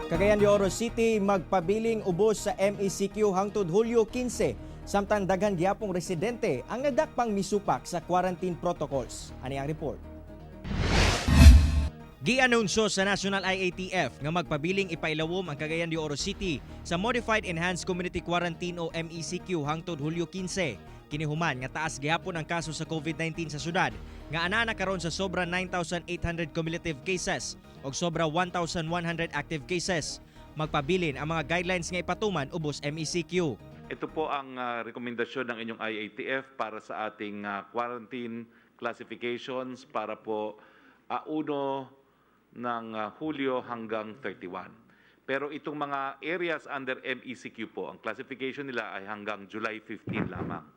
Cagayan de Oro City, magpabiling ubos sa MECQ hangtod Hulyo 15. Samtang daghan gihapong residente ang nadakpang misupak sa quarantine protocols. Ani ang report. Gi-anunsyo sa National IATF nga magpabiling ipailawom ang Cagayan de Oro City sa Modified Enhanced Community Quarantine o MECQ hangtod Hulyo 15. Kinihuman nga taas gihapon ang kaso sa COVID-19 sa syudad nga anaa na karon sa sobra 9,800 cumulative cases ug sobra 1,100 active cases. Magpabilin ang mga guidelines nga ipatuman ubos MECQ. Ito po ang rekomendasyon ng inyong IATF para sa ating quarantine classifications para po 1 ng Hulyo hanggang 31. Pero itong mga areas under MECQ po, ang classification nila ay hanggang July 15 lamang.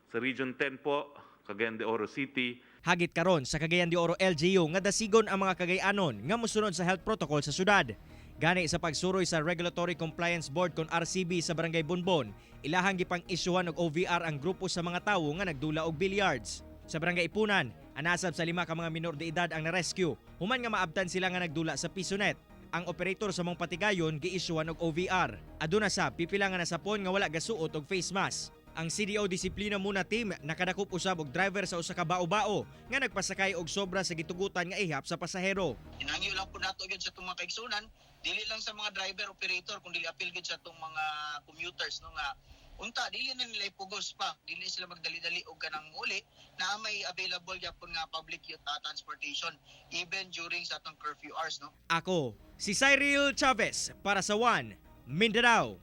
Sa Region 10 po, Cagayan de Oro City. Hagit karon sa Cagayan de Oro LGU nga dasigon ang mga Cagayanon nga mosunod sa health protocol sa syudad. Gani sa pagsuroy sa Regulatory Compliance Board kon RCB sa Barangay Bonbon, ilahang gipang isyuhan og OVR ang grupo sa mga tawo nga nagdula og billiards. Sa Barangay Ipunan, anasab sa 5 ka mga minor de edad ang na-rescue, human nga maabtan sila nga nagdula sa Pisonet. Ang operator sa mong patigayon giisyuhan og OVR. Aduna sa pipila nga nasapon nga wala gasuot og face mask. Ang CDO Disiplina Muna Team nakadakop usab og driver sa usa ka bao-bao nga nagpasakay og sobra sa gitugutan nga ihap sa pasahero. Hinangyo lang po nato gyud sa itong mga kaigsunan, dili lang sa mga driver operator kun dili apil gyud sa itong mga commuters no nga unta dili na nila ipugos pa, dili sila magdali-dali og kanang uli na may available gyapon nga public transportation even during sa atong curfew hours no. Ako si Cyril Chavez para sa One Mindanao.